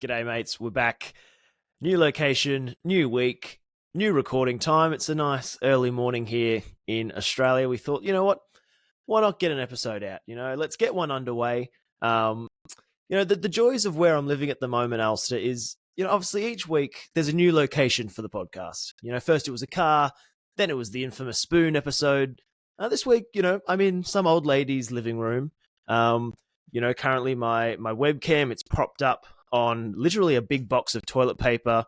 G'day, mates. We're back. New location, new week, new recording time. It's a nice early morning here in Australia. We thought, you know what? Why not get an episode out? Let's get one underway. The joys of where I'm living at the moment, Alistair, is, obviously each week there's a new location for the podcast. First it was a car, then it was the infamous spoon episode. This week, I'm in some old lady's living room. Currently my webcam, it's propped up on literally a big box of toilet paper.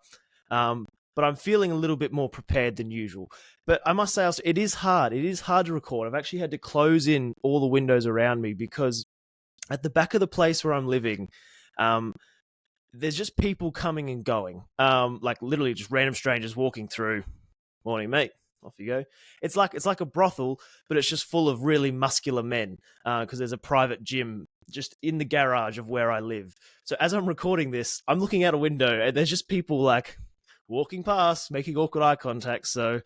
But I'm feeling a little bit more prepared than usual. But I must say, Alistair, it is hard. It is hard to record. I've actually had to close in all the windows around me because at the back of the place where I'm living, there's just people coming and going. Like literally just random strangers walking through. Morning, mate. Off you go. It's like a brothel, but it's just full of really muscular men because there's a private gym just in the garage of where I live. So as I'm recording this, I'm looking out a window and there's just people like walking past, making awkward eye contact. So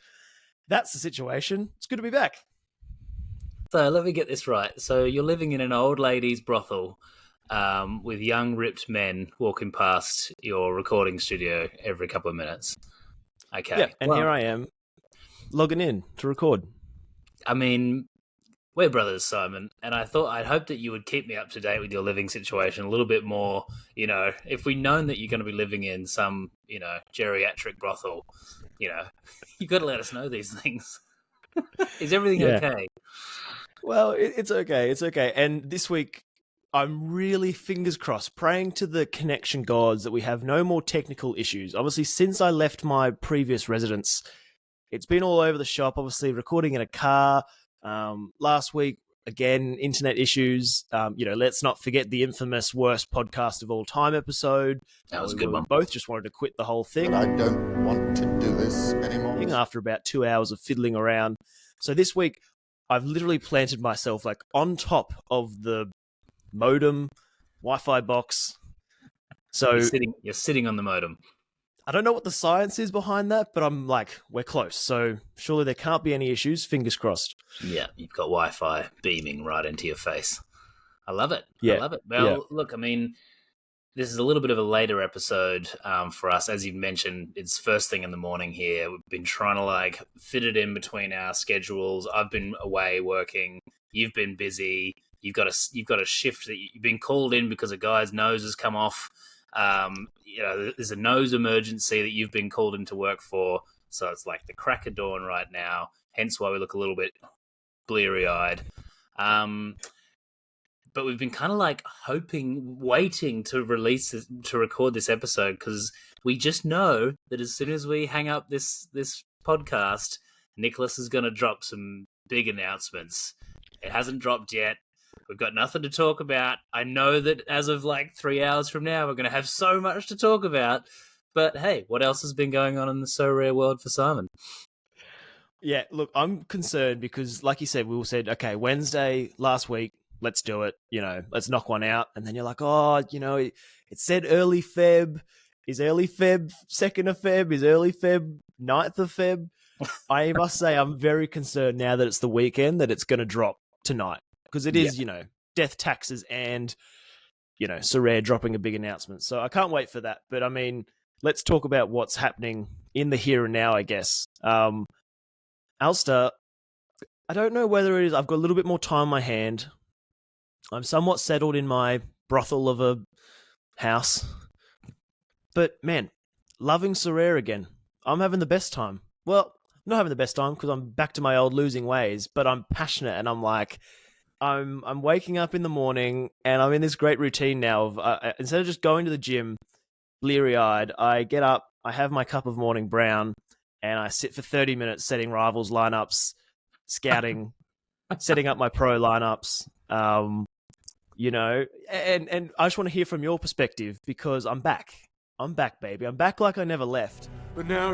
that's the situation. It's good to be back. So let me get this right. So you're living in an old lady's brothel with young ripped men walking past your recording studio every couple of minutes. Okay. Yeah, and here I am logging in to record. I mean, we're brothers, Simon, and I'd hoped that you would keep me up to date with your living situation a little bit more. If we'd known that you're going to be living in some, geriatric brothel, you've got to let us know these things. Is everything okay? Well, it's okay. It's okay. And this week, I'm really, fingers crossed, praying to the connection gods that we have no more technical issues. Obviously, since I left my previous residence, it's been all over the shop, obviously recording in a car. Last week, again, internet issues. Let's not forget the infamous worst podcast of all time episode. That was a good one. We both just wanted to quit the whole thing. But I don't want to do this anymore. After about 2 hours of fiddling around. So this week, I've literally planted myself like on top of the modem Wi-Fi box. So you're sitting on the modem. I don't know what the science is behind that, but I'm like, we're close. So surely there can't be any issues. Fingers crossed. Yeah, you've got Wi-Fi beaming right into your face. I love it. Yeah. I love it. Well, Look, I mean, this is a little bit of a later episode for us. As you mentioned, it's first thing in the morning here. We've been trying to fit it in between our schedules. I've been away working. You've been busy. You've got a shift that you've been called in because a guy's nose has come off. There's a nose emergency that you've been called into work for. So it's like the crack of dawn right now. Hence why we look a little bit bleary-eyed. But we've been kind of waiting to record this episode because we just know that as soon as we hang up this podcast, Nicholas is going to drop some big announcements. It hasn't dropped yet. We've got nothing to talk about. I know that as of 3 hours from now, we're going to have so much to talk about. But hey, what else has been going on in the So Rare world for Simon? Yeah, look, I'm concerned because, like you said, we all said, okay, Wednesday last week, let's do it. Let's knock one out. And then you're like, it said early Feb. Is early Feb 2nd of Feb? Is early Feb 9th of Feb? I must say I'm very concerned now that it's the weekend that it's going to drop tonight. Because it is, death taxes and, Sorare dropping a big announcement. So I can't wait for that. But I mean, let's talk about what's happening in the here and now, I guess. Alistair, I don't know whether it is, I've got a little bit more time on my hand. I'm somewhat settled in my brothel of a house. But man, loving Sorare again. I'm having the best time. Well, I'm not having the best time because I'm back to my old losing ways, but I'm passionate and I'm like, I'm waking up in the morning and I'm in this great routine now of instead of just going to the gym bleary-eyed, I get up, I have my cup of morning brown, and I sit for 30 minutes setting rivals lineups, scouting, setting up my pro lineups. And I just want to hear from your perspective because I'm back. I'm back, baby. I'm back like I never left. But now,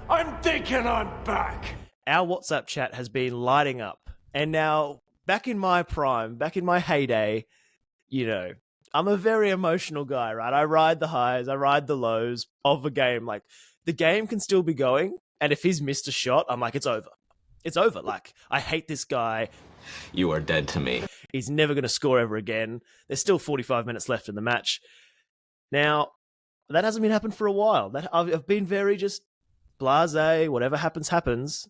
I'm thinking I'm back. Our WhatsApp chat has been lighting up, and now back in my prime, back in my heyday, I'm a very emotional guy, right? I ride the highs, I ride the lows of a game. Like, the game can still be going, and if he's missed a shot, I'm like, it's over. It's over. Like, I hate this guy. You are dead to me. He's never going to score ever again. There's still 45 minutes left in the match. Now, that hasn't been happening for a while. That I've been very just blasé, whatever happens, happens.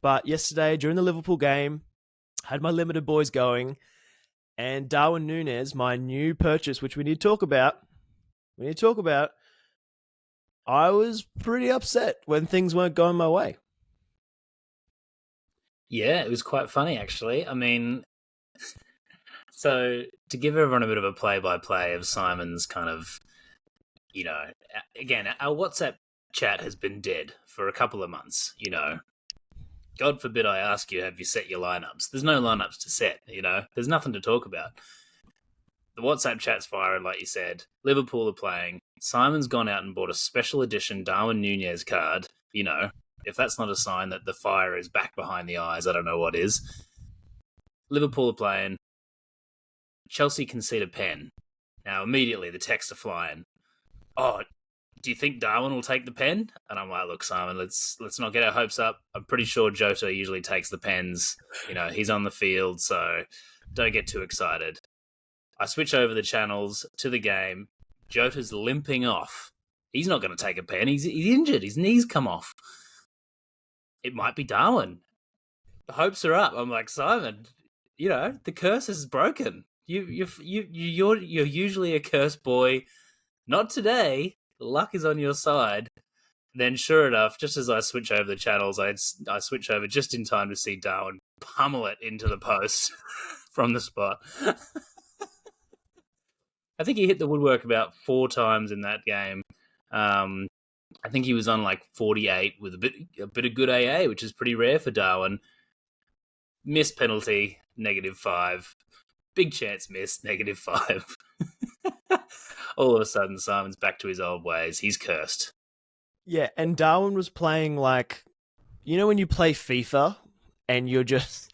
But yesterday, during the Liverpool game, had my limited boys going, and Darwin Núñez, my new purchase, which we need to talk about. I was pretty upset when things weren't going my way. Yeah, it was quite funny, actually. I mean, so to give everyone a bit of a play-by-play of Simon's kind of, again, our WhatsApp chat has been dead for a couple of months, God forbid I ask you, have you set your lineups? There's no lineups to set, There's nothing to talk about. The WhatsApp chat's firing, like you said. Liverpool are playing. Simon's gone out and bought a special edition Darwin Núñez card. If that's not a sign that the fire is back behind the eyes, I don't know what is. Liverpool are playing. Chelsea concede a pen. Now, immediately, the texts are flying. Oh, do you think Darwin will take the pen? And I'm like, look, Simon, let's not get our hopes up. I'm pretty sure Jota usually takes the pens. He's on the field, so don't get too excited. I switch over the channels to the game. Jota's limping off. He's not going to take a pen. He's injured. His knee's come off. It might be Darwin. The hopes are up. I'm like, Simon, the curse is broken. You're usually a cursed boy. Not today. Luck is on your side. Then, sure enough, just as I switch over the channels, I switch over just in time to see Darwin pummel it into the post from the spot. I think he hit the woodwork about 4 times in that game. I think he was on like 48 with a bit of good AA, which is pretty rare for Darwin. Missed penalty, -5. Big chance missed, -5. All of a sudden, Simon's back to his old ways. He's cursed. Yeah, and Darwin was playing like, when you play FIFA and you're just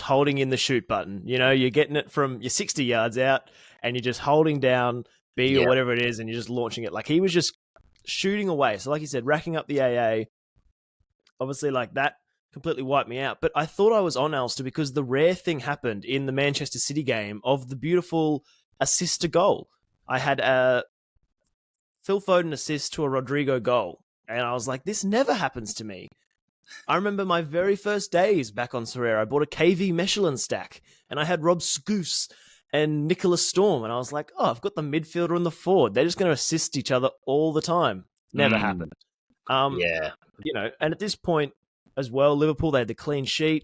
holding in the shoot button. You're getting it from your 60 yards out and you're just holding down B or whatever it is and you're just launching it. Like he was just shooting away. So like you said, racking up the AA. Obviously like that completely wiped me out. But I thought I was on Ulster because the rare thing happened in the Manchester City game of the beautiful assist to goal. I had a Phil Foden assist to a Rodrigo goal. And I was like, this never happens to me. I remember my very first days back on Sorare. I bought a KV Michelin stack and I had Rob Scouse and Nicholas Storm. And I was like, I've got the midfielder and the forward. They're just going to assist each other all the time. Never happened. Yeah. And at this point as well, Liverpool, they had the clean sheet.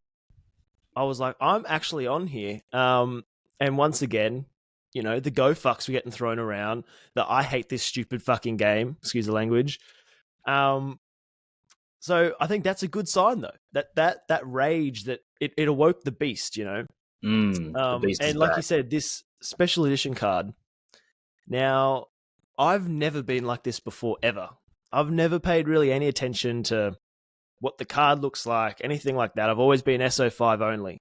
I was like, I'm actually on here. And once again, the go fucks were getting thrown around, that I hate this stupid fucking game, excuse the language. So I think that's a good sign, though. That rage, that it awoke the beast, The beast is and like back. you said, this special edition card. Now, I've never been like this before, ever. I've never paid really any attention to what the card looks like, anything like that. I've always been SO5 only.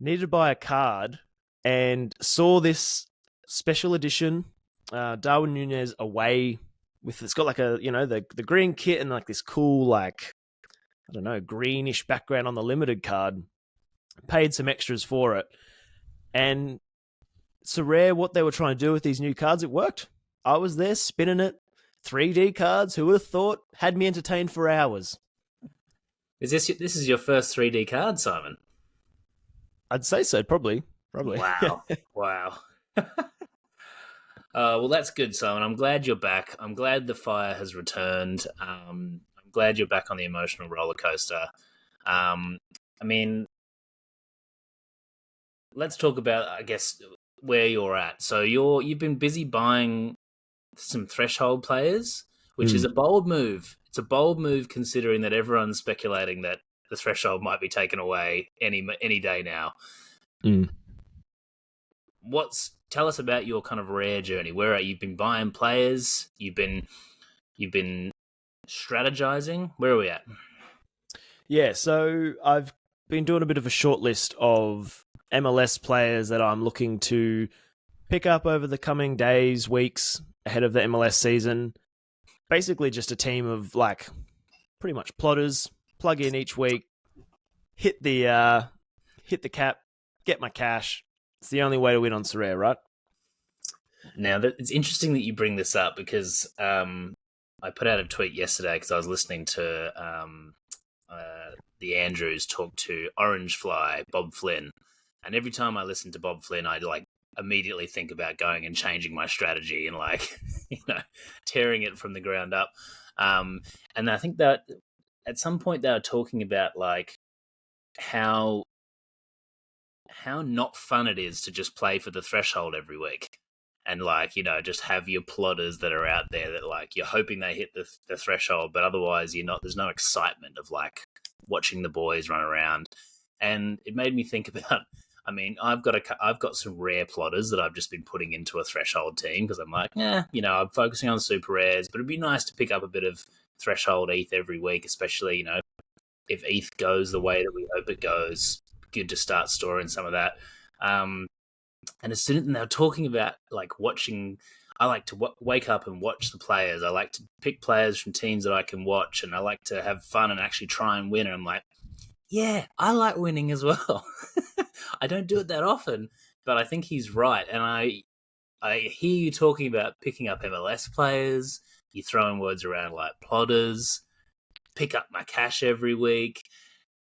Needed to buy a card and saw this special edition Darwin Núñez away with, it's got like a, the green kit and like this cool, like, I don't know, greenish background on the limited card. Paid some extras for it. And it's rare what they were trying to do with these new cards. It worked. I was there spinning it. 3D cards, who would have thought, had me entertained for hours. This is your first 3D card, Simon? I'd say so, probably. Wow. Wow. Well, that's good, Simon. I'm glad you're back. I'm glad the fire has returned. I'm glad you're back on the emotional roller coaster. Let's talk about, I guess, where you're at. So you've been busy buying some threshold players, which is a bold move. It's a bold move considering that everyone's speculating that the threshold might be taken away any day now. Tell us about your kind of rare journey. You've been buying players, you've been strategizing. Where are we at? Yeah, so I've been doing a bit of a short list of MLS players that I'm looking to pick up over the coming days, weeks ahead of the MLS season. Basically just a team of like pretty much plodders, plug in each week, hit the cap, get my cash. It's the only way to win on Sorare, right? Now, it's interesting that you bring this up because I put out a tweet yesterday because I was listening to the Andrews talk to Orange Fly, Bob Flynn. And every time I listen to Bob Flynn, I immediately think about going and changing my strategy and tearing it from the ground up. And I think that at some point they were talking about how not fun it is to just play for the threshold every week. And just have your plodders that are out there that you're hoping they hit the threshold, but otherwise there's no excitement of watching the boys run around. And it made me think about, I've got some rare plodders that I've just been putting into a threshold team because I'm I'm focusing on super rares, but it'd be nice to pick up a bit of threshold ETH every week, especially, if ETH goes the way that we hope it goes, good to start storing some of that. And as soon as they were talking about watching, I like to wake up and watch the players. I like to pick players from teams that I can watch, and I like to have fun and actually try and win. And I'm like, yeah, I like winning as well. I don't do it that often, but I think he's right. And I hear you talking about picking up MLS players. You're throwing words around like plodders. Pick up my cash every week.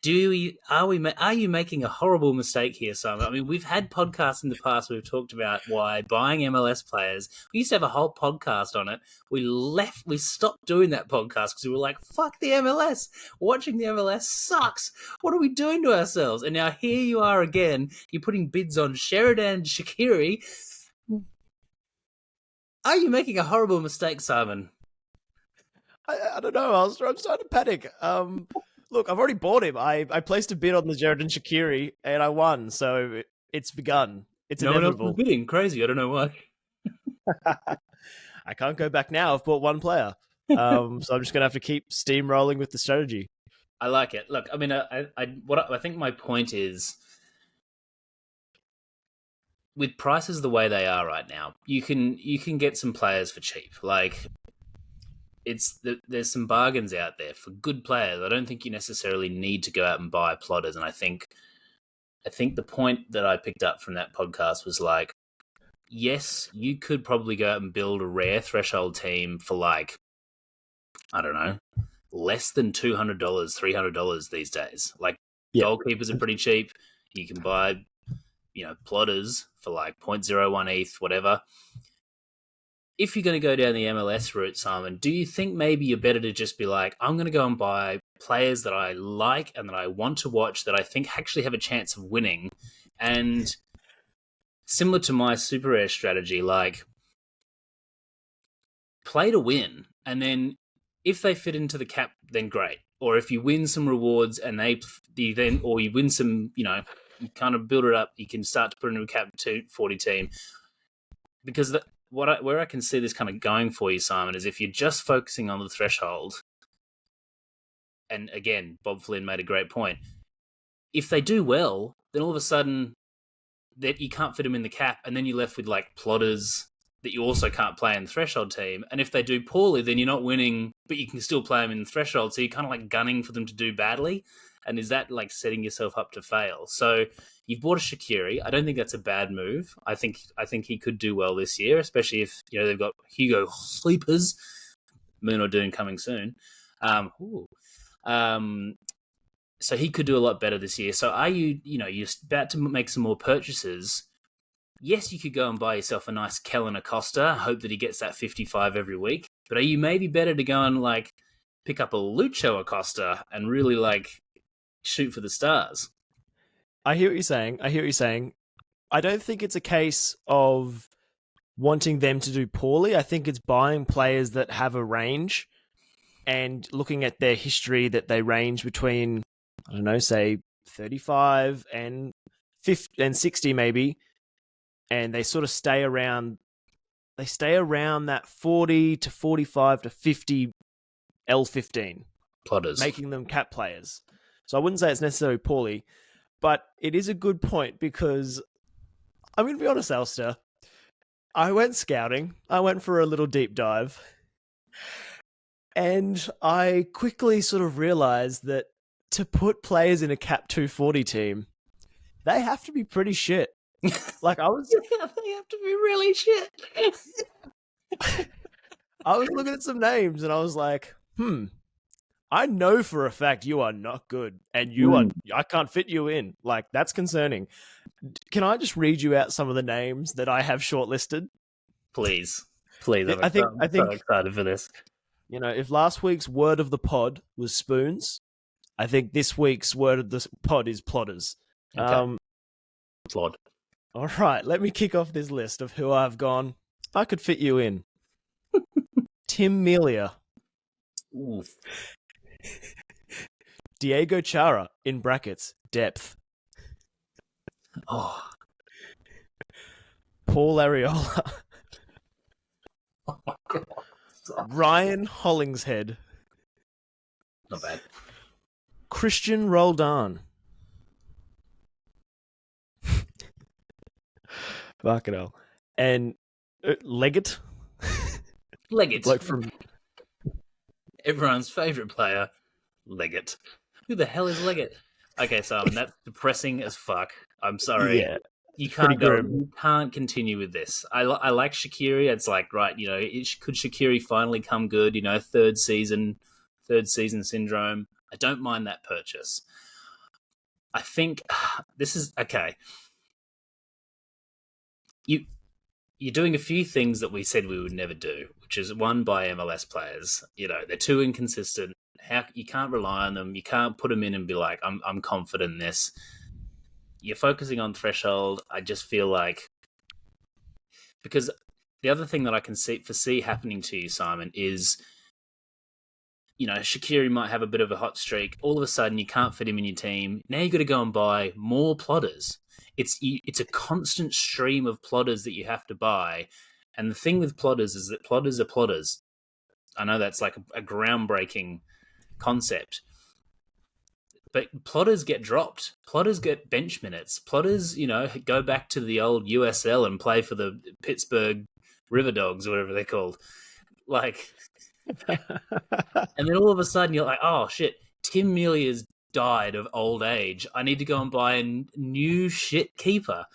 Are you making a horrible mistake here, Simon? We've had podcasts in the past where we've talked about why buying MLS players. We used to have a whole podcast on it. We stopped doing that podcast because we were like, fuck the MLS. Watching the MLS sucks. What are we doing to ourselves? And now here you are again. You're putting bids on Sheridan Shaqiri. Are you making a horrible mistake, Simon? I don't know. I'm starting to panic. Look, I've already bought him. I placed a bid on the Sheridan Shaqiri and I won, so it's begun. It's inevitable. No one else was bidding. Crazy. I don't know why. I can't go back now. I've bought one player. So I'm just going to have to keep steamrolling with the strategy. I like it. Look, I think my point is, with prices the way they are right now, you can get some players for cheap. There's some bargains out there for good players. I don't think you necessarily need to go out and buy plodders. And I think the point that I picked up from that podcast was yes, you could probably go out and build a rare threshold team for I don't know, less than $200, $300 these days. Goalkeepers are pretty cheap. You can buy, plodders for 0.01 ETH, whatever. If you're going to go down the MLS route, Simon, do you think maybe you're better to just be I'm going to go and buy players that I like and that I want to watch that I think actually have a chance of winning? And similar to my super rare strategy, play to win. And then if they fit into the cap, then great. Or if you win some rewards and you win some, you kind of build it up, you can start to put into a cap 240 team. Because where I can see this kind of going for you, Simon, is if you're just focusing on the threshold, and again, Bob Flynn made a great point, if they do well, then all of a sudden that you can't fit them in the cap, and then you're left with plodders that you also can't play in the threshold team. And if they do poorly, then you're not winning, but you can still play them in the threshold. So you're kind of gunning for them to do badly. And is that setting yourself up to fail? So you've bought a Shaqiri. I don't think that's a bad move. I think he could do well this year, especially if they've got Hugo Sleepers, Moon or Doon coming soon. So he could do a lot better this year. So are you're about to make some more purchases? Yes, you could go and buy yourself a nice Kellen Acosta, hope that he gets that 55 every week. But are you maybe better to go and pick up a Lucho Acosta and really shoot for the stars? I hear what you're saying. I don't think it's a case of wanting them to do poorly. I think it's buying players that have a range and looking at their history that they range between, I don't know, say 35 and 50 and 60 maybe, and they sort of stay around that 40 to 45 to 50 L15 plodders, making them cap players. So I wouldn't say it's necessarily poorly, but it is a good point because I'm going to be honest, Alistair. I went scouting. I went for a little deep dive. And I quickly sort of realized that to put players in a cap 240 team, they have to be pretty shit. Like I was They have to be really shit. looking at some names and I was like, I know for a fact you are not good and I can't fit you in. Like, that's concerning. Can I just read you out some of the names that I have shortlisted? Please. I think I'm so excited for this. If last week's word of the pod was spoons, I think this week's word of the pod is plodders. Okay. Plod. All right, let me kick off this list of who I've gone. I could fit you in. Tim Melia. Oof. Diego Chara, in brackets, depth. Oh. Paul Ariola. Oh my God. Ryan Hollingshead. Not bad. Christian Roldan. Fucking hell. And Leggett. Leggett. Like from Everyone's favourite player, Leggett. Who the hell is Leggett? Okay, Simon, that's depressing as fuck. I'm sorry. Yeah, You pretty can't go. grim. You can't continue with this. I like Shaqiri. It's like, right, could Shaqiri finally come good? Third season syndrome. I don't mind that purchase. I think this is okay. You're doing a few things that we said we would never do, which is one, buy MLS players. They're too inconsistent. You can't rely on them. You can't put them in and be like, I'm confident in this. You're focusing on threshold. I just feel like, because the other thing that I can foresee happening to you, Simon, is, Shaqiri might have a bit of a hot streak. All of a sudden, you can't fit him in your team. Now you got to go and buy more plodders. It's a constant stream of plodders that you have to buy. And the thing with plodders is that plodders are plodders. I know that's like a groundbreaking concept. But plodders get dropped. Plodders get bench minutes. Plodders, go back to the old USL and play for the Pittsburgh River Dogs or whatever they're called. Like, and then all of a sudden you're like, oh shit, Tim Melia's died of old age. I need to go and buy a new shit keeper.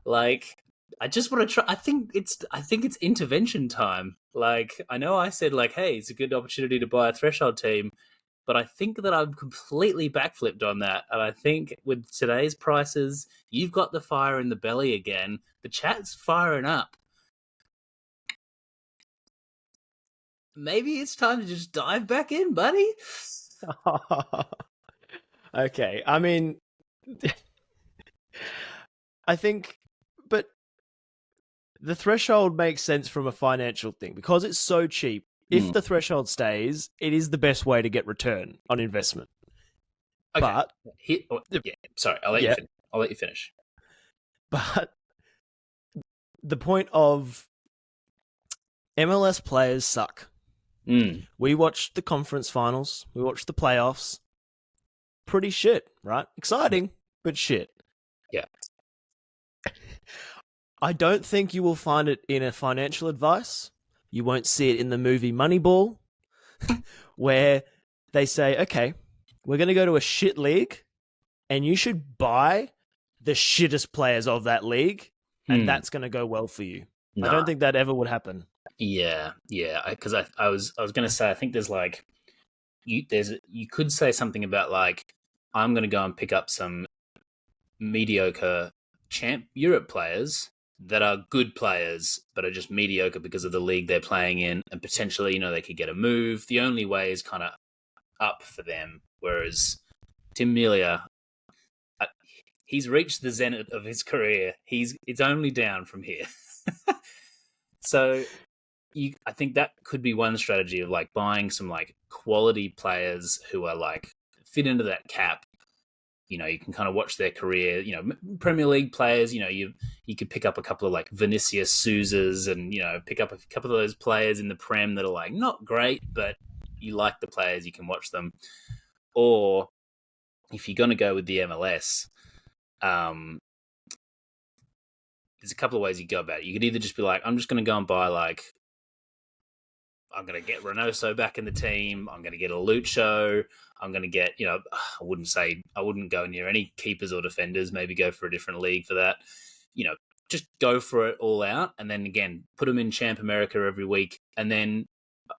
Like, I just want to try. I think it's intervention time. Like, I know I said like, hey, it's a good opportunity to buy a threshold team, but I think that I'm completely backflipped on that. And I think with today's prices, you've got the fire in the belly again. The chat's firing up. Maybe it's time to just dive back in, buddy. Okay, I mean, I think, but the threshold makes sense from a financial thing because it's so cheap. If the threshold stays, it is the best way to get return on investment. Okay. But sorry, I'll let you finish. But the point of MLS players suck. We watched the conference finals. We watched the playoffs. Pretty shit, right? Exciting, but shit. Yeah. I don't think you will find it in a financial advice. You won't see it in the movie Moneyball, where they say, okay, we're going to go to a shit league, and you should buy the shittest players of that league, and that's going to go well for you. Nah. I don't think that ever would happen. Yeah. Because I was going to say, I think there's like, you could say something about like, I'm going to go and pick up some mediocre champ Europe players that are good players, but are just mediocre because of the league they're playing in, and potentially, they could get a move. The only way is kind of up for them. Whereas Tim Melia, he's reached the zenith of his career. It's only down from here. So I think that could be one strategy of like buying some like quality players who are like fit into that cap. You can kind of watch their career. Premier League players. You could pick up a couple of like Vinicius Souzas and pick up a couple of those players in the Prem that are like not great, but you like the players, you can watch them. Or if you're going to go with the MLS, there's a couple of ways you go about it. You could either just be like, I'm just going to go and buy like, I'm going to get Reynoso back in the team. I'm going to get a Lucho. I'm going to get, I wouldn't go near any keepers or defenders. Maybe go for a different league for that. just go for it all out, and then again put them in Champ America every week, and then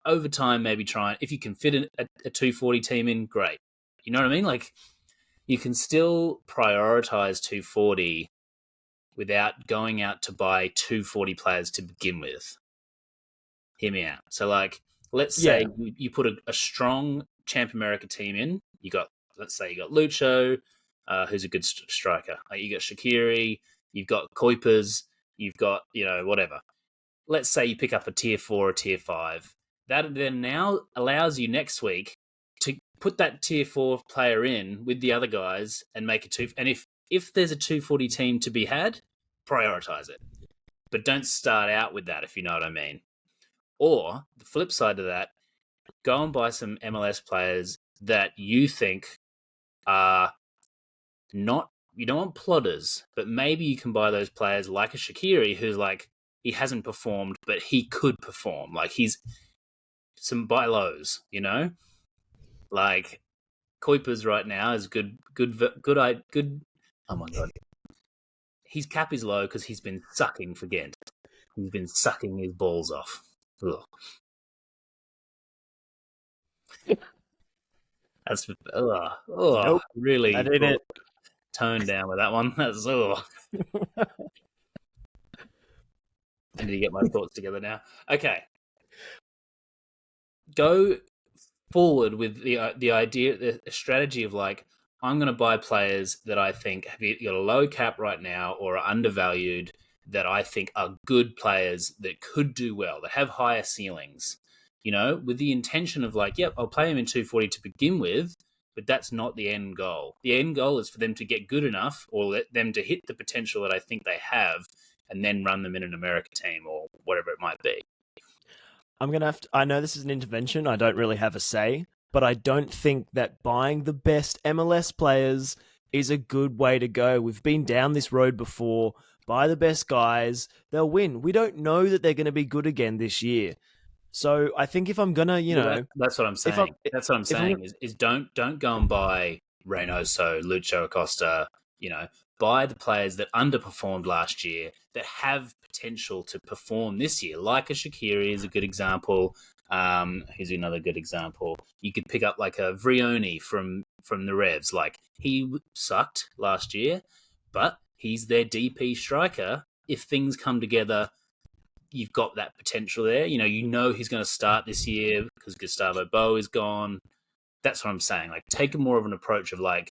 over time maybe try, if you can fit a 240 team in, great. You know what I mean? Like, you can still prioritize 240 without going out to buy 240 players to begin with. Hear me out. So, like, let's say you put a strong Champ America team in. Let's say you got Lucho, who's a good striker. You got Shaqiri, you've got Kuipers, you've got, whatever. Let's say you pick up a tier 4 or tier 5. That then now allows you next week to put that tier 4 player in with the other guys and make a 2. And if there's a 240 team to be had, prioritize it. But don't start out with that, if you know what I mean. Or the flip side of that, go and buy some MLS players that you think are not, you don't want plodders, but maybe you can buy those players like a Shaqiri, who's like, he hasn't performed, but he could perform. Like, he's some buy lows, like Kuipers right now is good. Oh my God, his cap is low because he's been sucking for Ghent. He's been sucking his balls off. Ugh. That's Nope, really I did it. Tone down with that one. That's I need to get my thoughts together now. Okay, go forward with the idea, the strategy of like, I'm going to buy players that I think have got a low cap right now or are undervalued, that I think are good players that could do well, that have higher ceilings, with the intention of like, yep, I'll play them in 240 to begin with, but that's not the end goal. The end goal is for them to get good enough, or let them to hit the potential that I think they have, and then run them in an America team or whatever it might be. I'm going to have to, I know this is an intervention, I don't really have a say, but I don't think that buying the best MLS players is a good way to go. We've been down this road before. Buy the best guys, they'll win. We don't know that they're going to be good again this year. So I think if I'm going to, that's what I'm saying. That's what I'm saying is don't go and buy Reynoso, Lucho Acosta, buy the players that underperformed last year that have potential to perform this year. Like a Shaqiri is a good example. Who's another good example? You could pick up like a Vrioni from the Revs. Like, he sucked last year, but he's their DP striker. If things come together, you've got that potential there. He's going to start this year because Gustavo Bo is gone. That's what I'm saying. Like, take more of an approach of like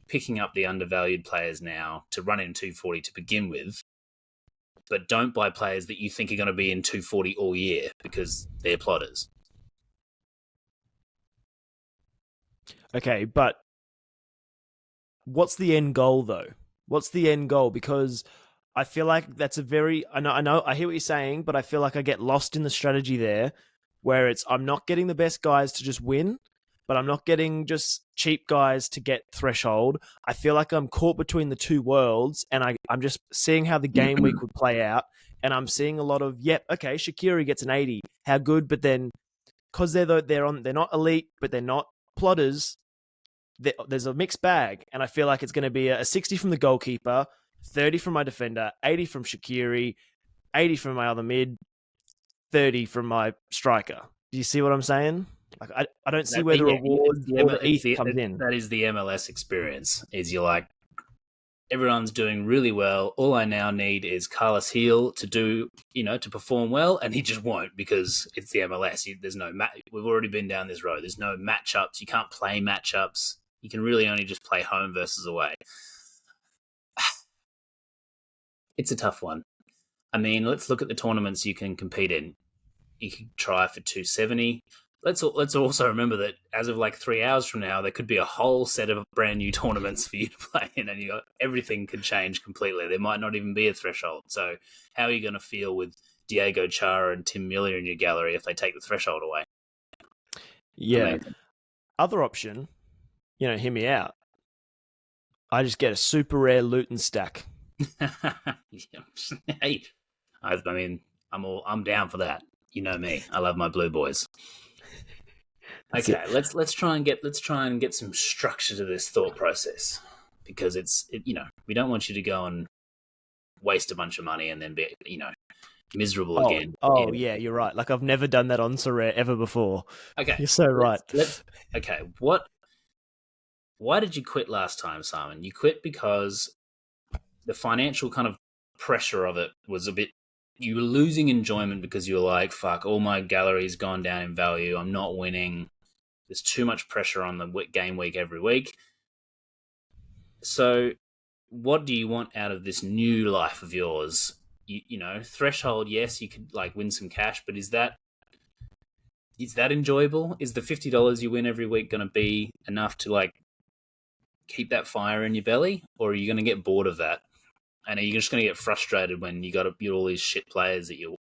picking up the undervalued players now to run in 240 to begin with, but don't buy players that you think are going to be in 240 all year because they're plodders. Okay, but what's the end goal though? What's the end goal? Because I feel like that's I hear what you're saying, but I feel like I get lost in the strategy there, where it's, I'm not getting the best guys to just win, but I'm not getting just cheap guys to get threshold. I feel like I'm caught between the two worlds, and I'm just seeing how the game week would play out, and I'm seeing a lot of, okay, Shaqiri gets an 80. How good? But then, because they're not elite, but they're not plodders, there's a mixed bag, and I feel like it's going to be a 60 from the goalkeeper, 30 from my defender, 80 from Shaqiri, 80 from my other mid, 30 from my striker. Do you see what I'm saying? Like, I don't see where the reward or the ETH comes in. That is the MLS experience. Is, you're like, everyone's doing really well. All I now need is Carlos Heel to do, to perform well, and he just won't because it's the MLS. There's no we've already been down this road. There's no matchups. You can't play matchups. You can really only just play home versus away. It's a tough one. I mean, let's look at the tournaments you can compete in. You can try for 270. Let's also remember that as of like 3 hours from now, there could be a whole set of brand new tournaments for you to play in, and everything could change completely. There might not even be a threshold. So how are you going to feel with Diego Chara and Tim Miller in your gallery if they take the threshold away? Yeah. Amazing. Other option, hear me out. I just get a super rare Luton stack. Hey, I mean, I'm down for that. You know me. I love my blue boys. Okay, let's try and get some structure to this thought process, because we don't want you to go and waste a bunch of money and then be, miserable Oh, again. yeah, you're right. Like I've never done that on Sorare ever before. Okay. You're so right. Okay. Why did you quit last time, Simon? You quit because the financial kind of pressure of it was a bit, you were losing enjoyment because you were like, fuck, all my gallery's gone down in value. I'm not winning. There's too much pressure on the game week every week. So what do you want out of this new life of yours? Threshold, yes, you could like win some cash, but is that enjoyable? Is the $50 you win every week going to be enough to like keep that fire in your belly, or are you going to get bored of that? And are you just going to get frustrated when you got all these shit players that you're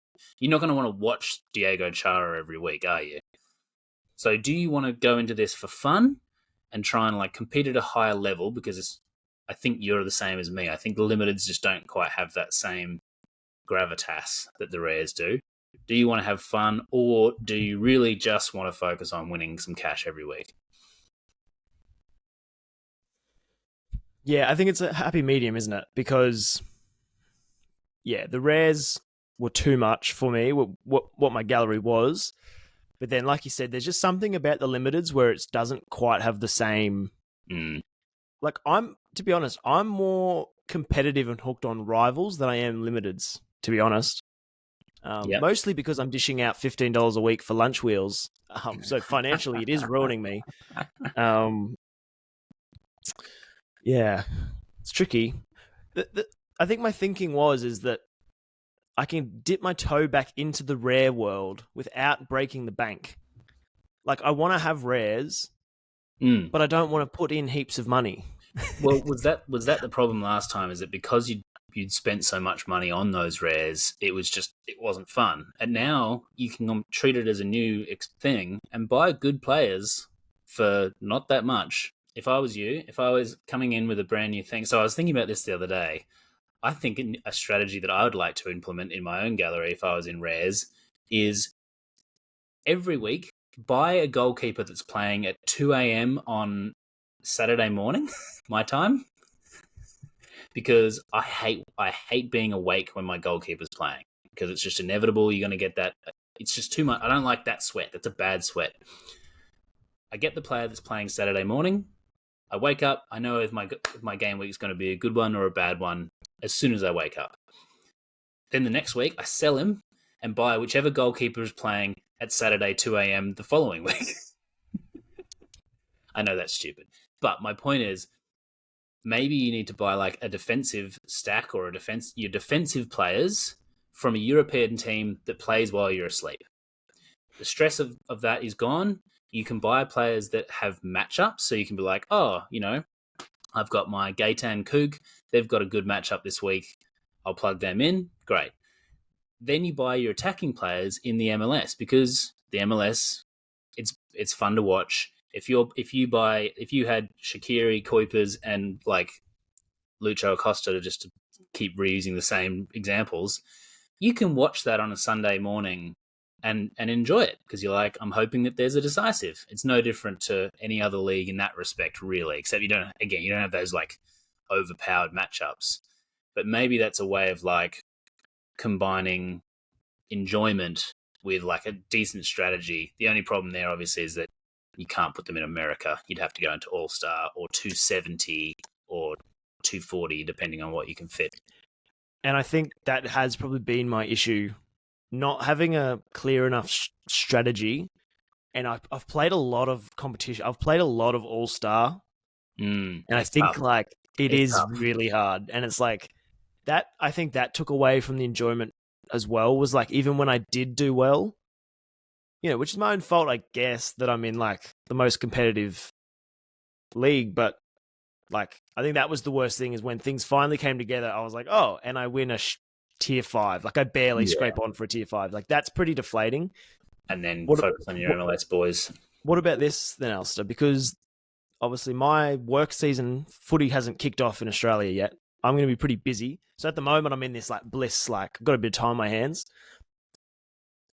not going to want to watch Diego Chara every week, are you? So do you want to go into this for fun and try and like compete at a higher level? Because I think you're the same as me. I think the limiteds just don't quite have that same gravitas that the rares do. Do you want to have fun, or do you really just want to focus on winning some cash every week? Yeah, I think it's a happy medium, isn't it? Because, yeah, the rares were too much for me, what my gallery was. But then, like you said, there's just something about the limiteds where it doesn't quite have the same... Like, to be honest, I'm more competitive and hooked on rivals than I am limiteds, to be honest. Mostly because I'm dishing out $15 a week for lunch wheels. So financially, it is ruining me. Yeah, it's tricky. I think my thinking is that I can dip my toe back into the rare world without breaking the bank. Like, I want to have rares, but I don't want to put in heaps of money. Well, was that the problem last time? Is it because you'd spent so much money on those rares, it wasn't fun? And now you can treat it as a new thing and buy good players for not that much. If I was you, if I was coming in with a brand new thing, so I was thinking about this the other day. I think a strategy that I would like to implement in my own gallery if I was in rares is every week buy a goalkeeper that's playing at 2 a.m. on Saturday morning, my time, because I hate being awake when my goalkeeper's playing, because it's just inevitable. You're going to get that. It's just too much. I don't like that sweat. That's a bad sweat. I get the player that's playing Saturday morning. I wake up. I know if my game week is going to be a good one or a bad one as soon as I wake up. Then the next week, I sell him and buy whichever goalkeeper is playing at Saturday 2 a.m. the following week. I know that's stupid. But my point is, maybe you need to buy like a defensive stack or your defensive players from a European team that plays while you're asleep. The stress of that is gone. You can buy players that have matchups, so you can be like, oh, I've got my Gaetan Kook. They've got a good matchup this week. I'll plug them in. Great. Then you buy your attacking players in the MLS, because the MLS, it's fun to watch. If you had Shaqiri, Kuipers, and like Lucho Acosta, just to keep reusing the same examples, you can watch that on a Sunday morning and enjoy it, because you're like, I'm hoping that there's a decisive. It's no different to any other league in that respect, really, except you don't have those like overpowered matchups. But maybe that's a way of like combining enjoyment with like a decent strategy. The only problem there, obviously, is that you can't put them in America. You'd have to go into All-Star or 270 or 240, depending on what you can fit. And I think that has probably been my issue, not having a clear enough strategy. And I've played a lot of competition. I've played a lot of All-Star. And I think tough. Like it's is tough. Really hard. And it's like that, I think that took away from the enjoyment as well, was like, even when I did do well, which is my own fault, I guess, that I'm in like the most competitive league. But like, I think that was the worst thing, is when things finally came together, I was like, oh, and I win a tier 5. Like, I barely scrape on for a tier 5. Like, that's pretty deflating. And then focus on your MLS boys. What about this then, Alistair? Because obviously my work season, footy hasn't kicked off in Australia yet. I'm going to be pretty busy. So at the moment, I'm in this like bliss, like I've got a bit of time on my hands.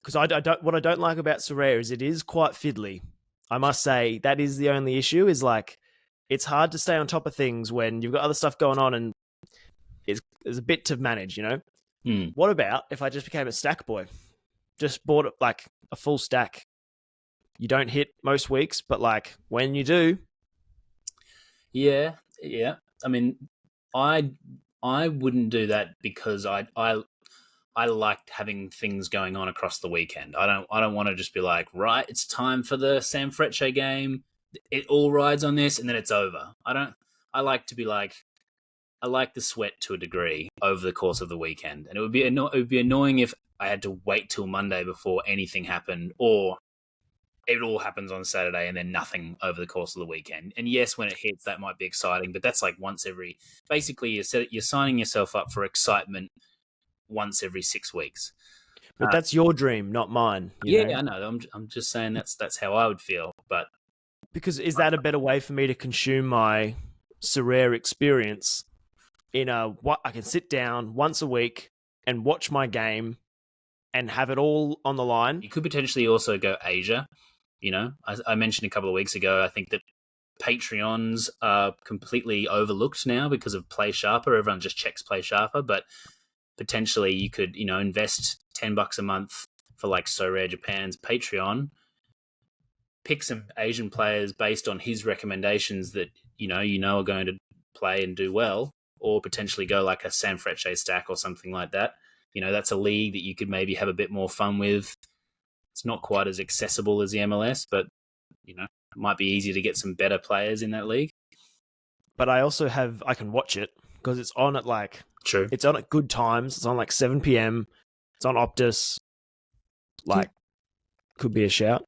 Because what I don't like about Sorare is it is quite fiddly. I must say that is the only issue, is like it's hard to stay on top of things when you've got other stuff going on, and is a bit to manage, you know. Hmm. What about if I just became a stack boy? Just bought like a full stack. You don't hit most weeks, but like when you do, Yeah. I mean, I wouldn't do that because I liked having things going on across the weekend. I don't want to just be like, right, it's time for the Sam Frecce game. It all rides on this, and then it's over. I like to be like, I like the sweat to a degree over the course of the weekend, and it would be annoying if I had to wait till Monday before anything happened, or it all happens on Saturday and then nothing over the course of the weekend. And yes, when it hits, that might be exciting, but that's like once every. Basically, you're signing yourself up for excitement once every 6 weeks. but that's your dream, not mine. You Yeah, know? I know. I'm just saying that's how I would feel. But Because is that a better way for me to consume my Sorare experience in a what I can sit down once a week and watch my game and have it all on the line? you could potentially also go Asia. You know, I mentioned a couple of weeks ago, I think that Patreons are completely overlooked now because of Play Sharper. Everyone just checks Play Sharper, but potentially you could, invest $10 a month for like So Rare Japan's Patreon, pick some Asian players based on his recommendations that are going to play and do well, or potentially go like a San Frecce stack or something like that. That's a league that you could maybe have a bit more fun with. It's not quite as accessible as the MLS, but it might be easier to get some better players in that league. But I also I can watch it because it's on at like True. it's on at good times. It's on like 7 p.m. It's on Optus. Like, could be a shout.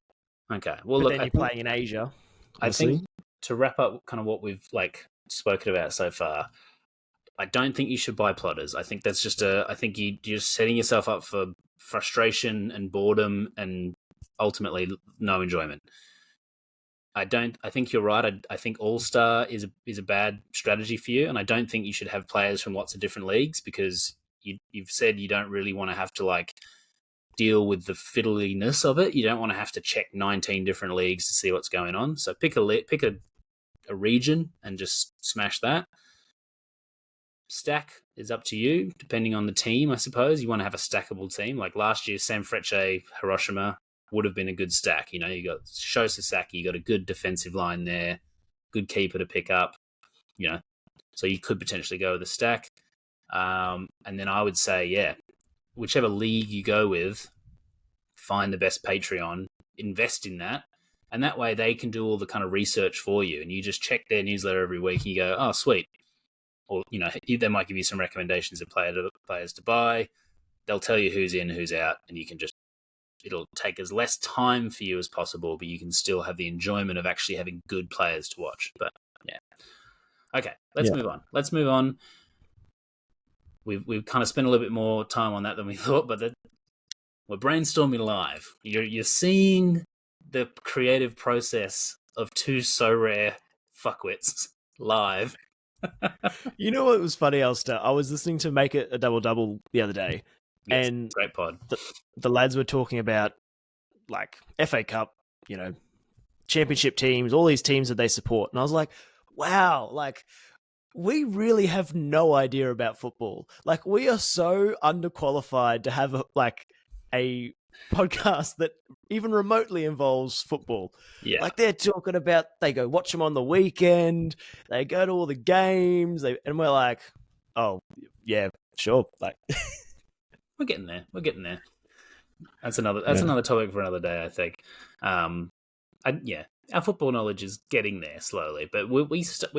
Okay. Well, But look, then you're playing in Asia. I Obviously. think to wrap up kind of what we've like spoken about so far, I don't think you should buy Plodders. I think that's just I think you're just setting yourself up for frustration and boredom and ultimately no enjoyment. I think you're right. I think All Star is a bad strategy for you, and I don't think you should have players from lots of different leagues because you've said you don't really want to have to like deal with the fiddliness of it. You don't want to have to check 19 different leagues to see what's going on. So pick a region and just smash that. Stack is up to you, depending on the team, I suppose. You want to have a stackable team. Like last year, Sam Frecce, Hiroshima would have been a good stack. You got Sho Sasaki, you got a good defensive line there, good keeper to pick up. So you could potentially go with a stack. And then I would say, yeah, whichever league you go with, find the best Patreon, invest in that, and that way they can do all the kind of research for you, and you just check their newsletter every week and you go, oh, sweet. Or, they might give you some recommendations of players to buy. They'll tell you who's in, who's out, and it'll take as less time for you as possible, but you can still have the enjoyment of actually having good players to watch. But yeah. Okay, let's move on. We've kind of spent a little bit more time on that than we thought, but we're brainstorming live. You're seeing the creative process of two So Rare fuckwits live. You know what was funny, Alistair? I was listening to Make It a Double the other day, Yes, and great pod. The lads were talking about like FA Cup, championship teams, all these teams that they support, and I was like, wow, like we really have no idea about football. Like we are so underqualified to have a podcast that even remotely involves football. Yeah. Like they're talking about, they go watch them on the weekend, they go to all the games, and we're like, oh yeah, sure. Like we're getting there. That's another topic for another day, I think. Our football knowledge is getting there slowly, but we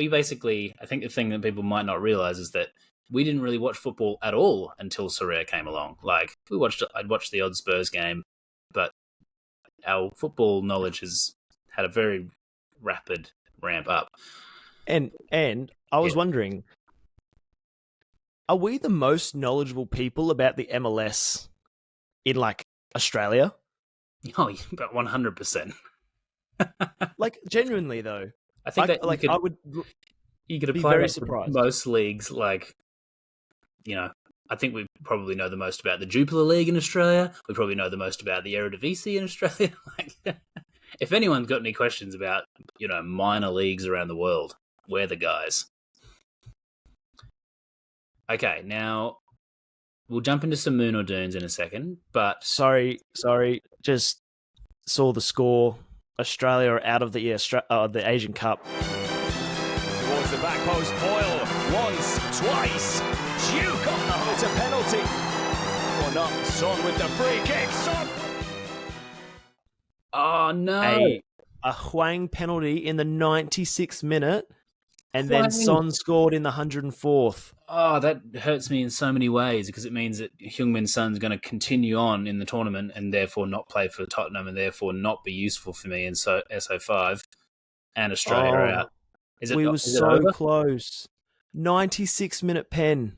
basically, I think the thing that people might not realize is that we didn't really watch football at all until So Rare came along. Like I'd watched the odd Spurs game, but our football knowledge has had a very rapid ramp up. And I was wondering, are we the most knowledgeable people about the MLS in like Australia? Oh, about 100%. Like genuinely though, I think that you could apply very that surprised. to most leagues. Like, I think we probably know the most about the Jupiler League in Australia. We probably know the most about the Eredivisie in Australia. Like, if anyone's got any questions about minor leagues around the world, we're the guys. Okay, now we'll jump into some Moon or Dunes in a second, but Sorry. Just saw the score. Australia are out of the Asian Cup. Towards the back post, Boyle. Once, twice. Duke on the hole. It's a penalty. Or not. Son with the free kick. Son. oh no, A Huang penalty in the 96th minute, and then Huang. Son scored in the 104th. Oh, that hurts me in so many ways because it means that Heung-min Son's going to continue on in the tournament and therefore not play for Tottenham and therefore not be useful for me in SO5 and Australia are out. Is it, we were is it so over? close. 96-minute pen.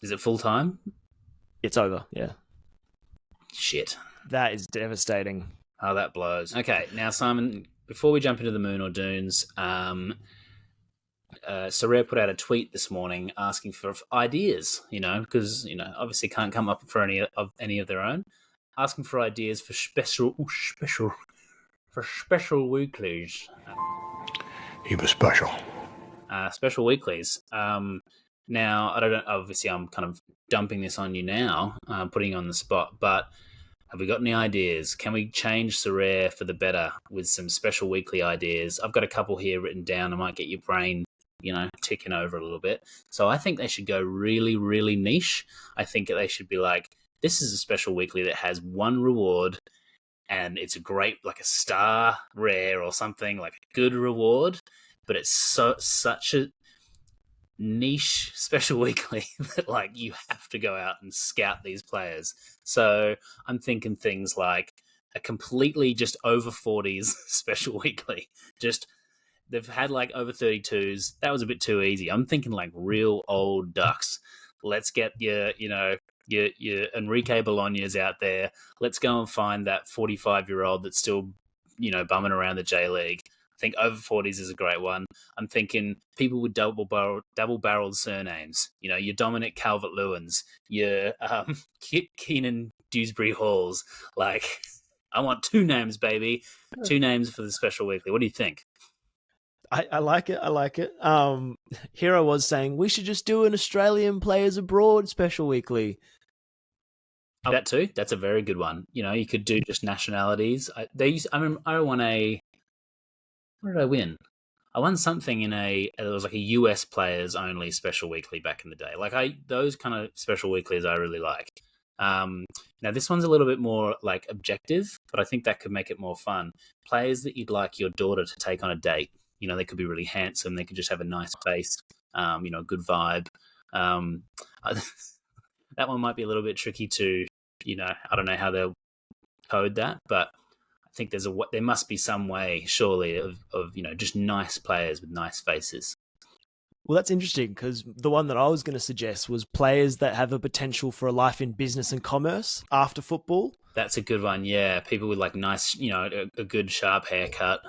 Is it full time? It's over, yeah. Shit. That is devastating. Oh, that blows. Okay, now Simon, before we jump into the Moon or Dunes, Soraya put out a tweet this morning asking for ideas, because, obviously can't come up for any of their own, asking for ideas for special weeklies. He was special. Special weeklies. Now, I don't know, obviously I'm kind of dumping this on you now, putting you on the spot, but have we got any ideas? Can we change Soraya for the better with some special weekly ideas? I've got a couple here written down. I might get your brain ticking over a little bit. So I think they should go really, really niche. I think they should be like, this is a special weekly that has one reward and it's a great, like a star rare or something, like a good reward, but it's such a niche special weekly that like you have to go out and scout these players. So I'm thinking things like a completely just over 40s special weekly. Just they've had like over 32s. That was a bit too easy. I'm thinking like real old ducks. Let's get your Enrique Bologna's out there. Let's go and find that 45-year-old that's still, bumming around the J League. I think over 40s is a great one. I'm thinking people with double-barreled surnames. Your Dominic Calvert-Lewins, your Keenan Dewsbury Halls. Like, I want 2 names, baby. 2 names for the special weekly. What do you think? I like it. Hero was saying we should just do an Australian players abroad special weekly. That too. That's a very good one. You could do just nationalities. I won a. What did I win? I won something it was like a US players only special weekly back in the day. Like those kind of special weeklies I really like. Now this one's a little bit more like objective, but I think that could make it more fun. Players that you'd like your daughter to take on a date. They could be really handsome. They could just have a nice face, good vibe. That one might be a little bit tricky to, I don't know how they'll code that, but I think there must be some way, surely, of just nice players with nice faces. Well, that's interesting because the one that I was going to suggest was players that have a potential for a life in business and commerce after football. That's a good one, yeah. People with like nice, a good sharp haircut,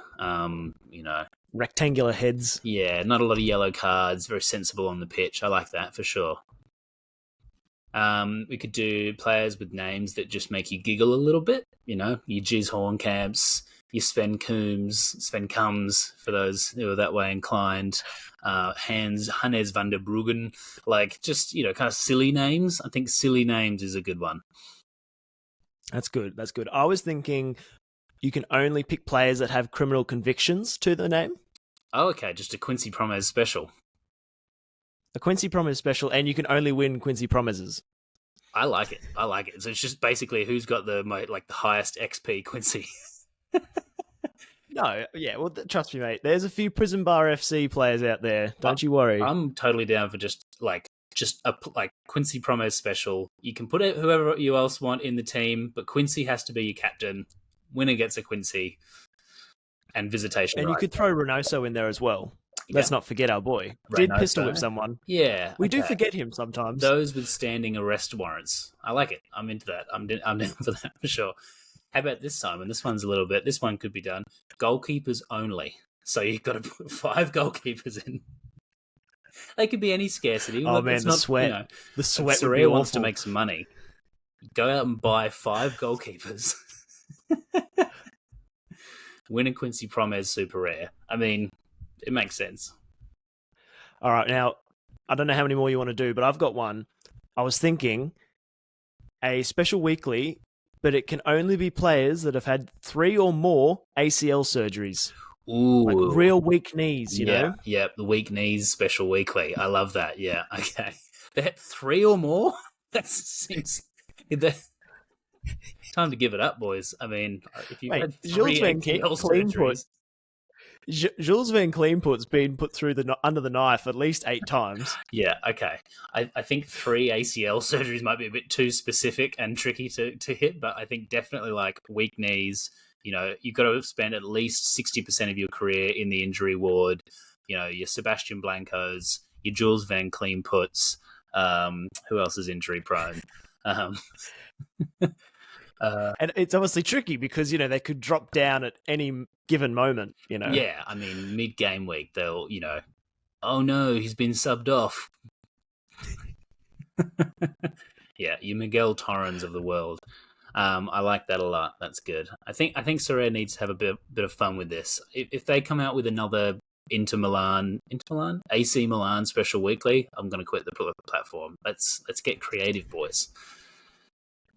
Rectangular heads. Yeah, not a lot of yellow cards, very sensible on the pitch. I like that for sure. We could do players with names that just make you giggle a little bit, your Giz Horncamps, your Sven Kums, for those who are that way inclined, Hannes van der Bruggen, like just, kind of silly names. I think silly names is a good one. That's good. I was thinking you can only pick players that have criminal convictions to the name. Oh, okay, just a Quincy Promes special. A Quincy Promes special, and you can only win Quincy Promeses. I like it. So it's just basically who's got the highest XP Quincy. No, yeah, well, trust me, mate. There's a few Prison Bar FC players out there. Don't you worry. I'm totally down for just a Quincy Promes special. You can put whoever you else want in the team, but Quincy has to be your captain. Winner gets a Quincy and visitation. And you could throw Reynoso in there as well. Let's not forget our boy. Did pistol whip someone. Yeah. We do forget him sometimes. Those with standing arrest warrants. I like it. I'm into that. I'm down for that for sure. How about this, Simon? This one could be done. Goalkeepers only. So you've got to put 5 goalkeepers in. They could be any scarcity. Oh, man, the sweat. The sweat would be awful. Wants to make some money. Go out and buy 5 goalkeepers. Win a Quincy Promes super rare. I mean, it makes sense. All right, now, I don't know how many more you want to do, but I've got one. I was thinking a special weekly, but it can only be players that have had 3 or more ACL surgeries. Ooh. Like real weak knees, you know? Yeah, the weak knees special weekly. I love that. Yeah, okay. They had 3 or more? That seems... Time to give it up, boys. I mean, if you've had 3 ACL surgeries... Jules Van Cleanput's been put through under the knife at least 8 times. Yeah, okay. I think 3 ACL surgeries might be a bit too specific and tricky to hit, but I think definitely like weak knees, you know, you've got to spend at least 60% of your career in the injury ward. You know, your Sebastian Blancos, your Jules Van Cleanputs, who else is injury prone? And it's obviously tricky because, you know, they could drop down at any given moment, you know? Yeah, I mean, mid-game week, they'll, you know, oh no, he's been subbed off. Yeah, you Miguel Torrens of the world. I like that a lot. That's good. I think Sorare needs to have a bit of fun with this. If they come out with another Inter Milan, AC Milan special weekly, I'm going to quit the platform. Let's get creative, boys.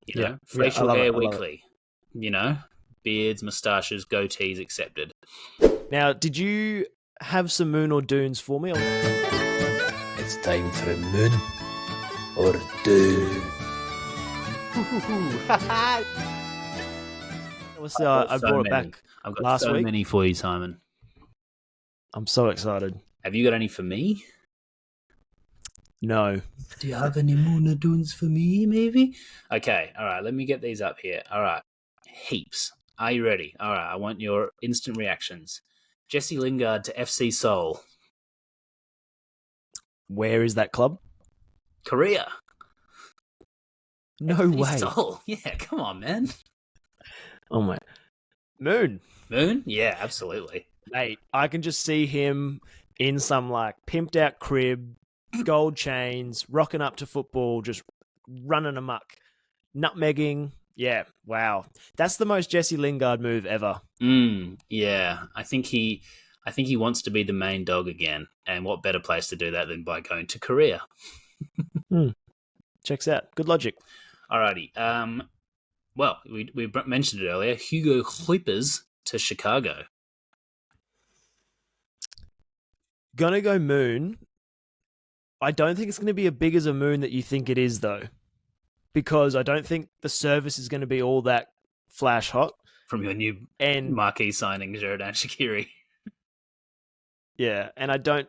You know, facial hair weekly. You know, beards, moustaches, goatees accepted. Now, did you have some Moon or Dunes for me? It's time for a Moon or Doon. I brought it back I've got last so week. many for you, Simon. I'm so excited. Have you got any for me? No. Do you have any Moon or Dunes for me, maybe? Okay, all right, let me get these up here. All right, heaps. Are you ready? All right, I want your instant reactions. Jesse Lingard to FC Seoul. Where is that club? Korea. No FC way. Seoul. Yeah, come on, man. Oh my. Moon. Moon? Yeah, absolutely. Mate, I can just see him in some like pimped out crib, gold chains, rocking up to football, just running amok, nutmegging. Yeah, wow. That's the most Jesse Lingard move ever. Yeah, I think he wants to be the main dog again, and what better place to do that than by going to Korea? Checks out. Good logic. Alrighty. Well, we mentioned it earlier. Hugo Kuipers to Chicago. Gonna go Moon. I don't think it's going to be as big as a Moon that you think it is, though, because I don't think the service is going to be all that flash hot. From your new marquee signing, Xherdan Shaqiri. Yeah, and I don't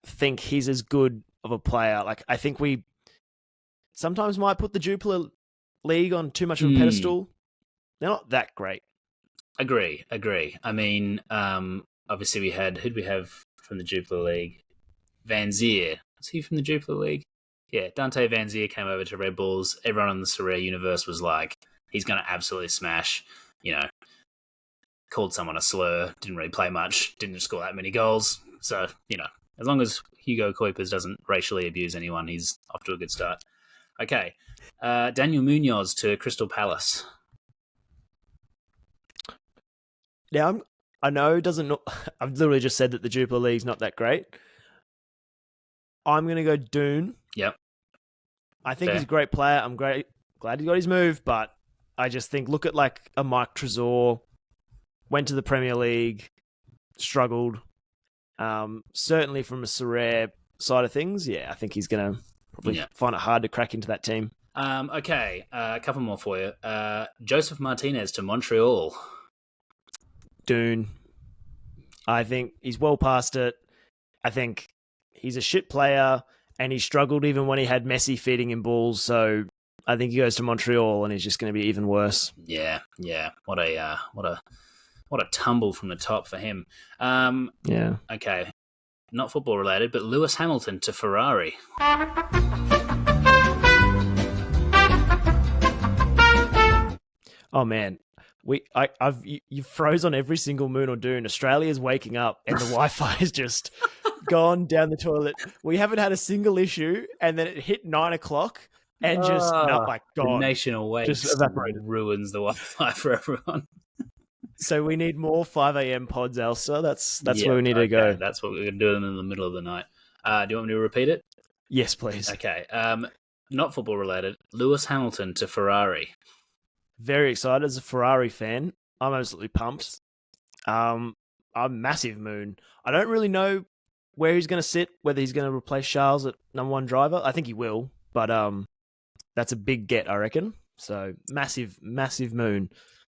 think he's as good of a player. Like, I think we sometimes might put the Jupiler League on too much of a pedestal. They're not that great. Agree. I mean, obviously who'd we have from the Jupiler League? Van Zier. Was he from the Jupiler League? Yeah, Dante Van Zier came over to Red Bulls. Everyone in the Sorare universe was like, he's going to absolutely smash. You know, called someone a slur, didn't really play much, didn't score that many goals. So, you know, as long as Hugo Kuipers doesn't racially abuse anyone, he's off to a good start. Okay, Daniel Munoz to Crystal Palace. Now, I know it doesn't. I've literally just said that the Jupiler League's not that great. I'm going to go Doon. Yep. I think he's a great player. I'm glad he got his move, but I just think, look at like a Mike Trezor, went to the Premier League, struggled. Certainly from a Sorare side of things, yeah, I think he's going to probably find it hard to crack into that team. Okay, a couple more for you. Joseph Martinez to Montreal. Doon. I think he's well past it. I think he's a shit player, and he struggled even when he had Messi feeding him balls. So I think he goes to Montreal, and he's just going to be even worse. Yeah. What a tumble from the top for him. Yeah. Okay, not football related, but Lewis Hamilton to Ferrari. Oh man, you froze on every single Moon or Doon. Australia's waking up, and the Wi-Fi has just gone down the toilet. We haven't had a single issue, and then it hit 9:00, and just my God, the nation awakes, just evaporated. Ruins the Wi-Fi for everyone. So we need more 5 a.m. pods, Elsa. That's where we need to go. That's what we're going to do in the middle of the night. Do you want me to repeat it? Yes, please. Okay. Not football related. Lewis Hamilton to Ferrari. Very excited as a Ferrari fan. I'm absolutely pumped. I'm massive Moon. I don't really know where he's going to sit, whether he's going to replace Charles at number one driver. I think he will, but that's a big get, I reckon. So massive Moon.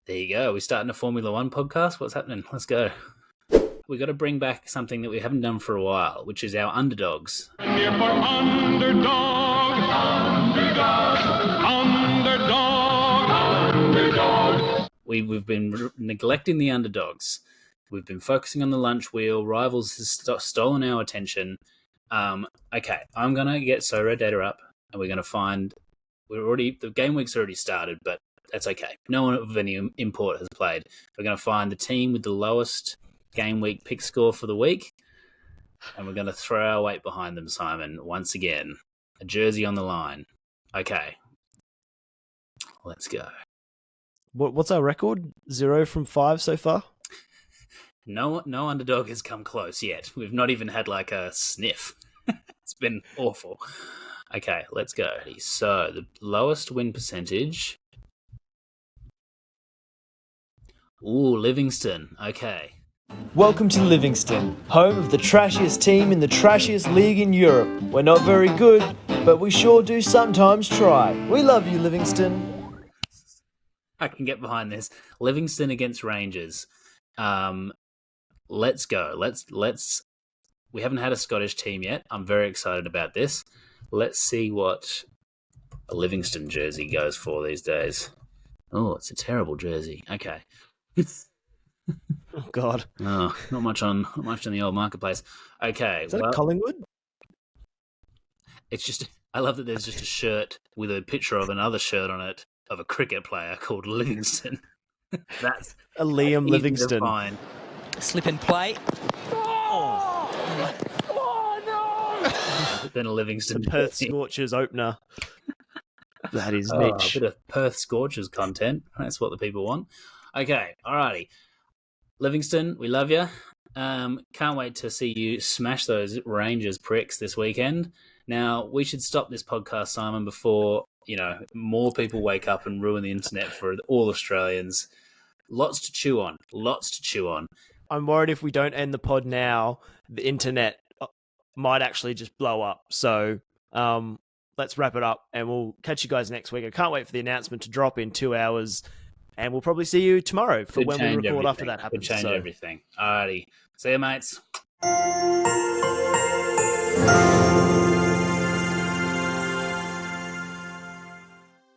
There you go. We're starting a Formula One podcast. What's happening? Let's go. We got to bring back something that we haven't done for a while, which is our underdogs. Here for underdog, underdog. We've been neglecting the underdogs. We've been focusing on the lunch wheel. Rivals has stolen our attention. Okay, I'm gonna get Soro data up, and we're gonna find. The game week's already started, but that's okay. No one of any import has played. We're gonna find the team with the lowest game week pick score for the week, and we're gonna throw our weight behind them, Simon. Once again, a jersey on the line. Okay, let's go. What's our record? 0 from 5 so far? No underdog has come close yet. We've not even had like a sniff. It's been awful. Okay, let's go. So the lowest win percentage. Ooh, Livingston. Okay. Welcome to Livingston, home of the trashiest team in the trashiest league in Europe. We're not very good, but we sure do sometimes try. We love you, Livingston. I can get behind this. Livingston against Rangers. Let's go. Let's. We haven't had a Scottish team yet. I'm very excited about this. Let's see what a Livingston jersey goes for these days. Oh, it's a terrible jersey. Okay. Oh God. Oh, not much on the old marketplace. Okay. Is that a Collingwood? It's just. I love that there's just a shirt with a picture of another shirt on it of a cricket player called Livingston. That's a Liam Livingston. Fine. Slip and play. Then a Livingston. The Perth Scorchers opener. That is niche. A bit of Perth Scorchers content. That's what the people want. Okay, alrighty. Livingston, we love you. Can't wait to see you smash those Rangers pricks this weekend. Now, we should stop this podcast, Simon, before more people wake up and ruin the internet for all Australians. Lots to chew on. I'm worried if we don't end the pod now, the internet might actually just blow up. So let's wrap it up, and we'll catch you guys next week. I can't wait for the announcement to drop in 2 hours, and we'll probably see you tomorrow for when we record after that happens. Could change everything. Alrighty. See you, mates.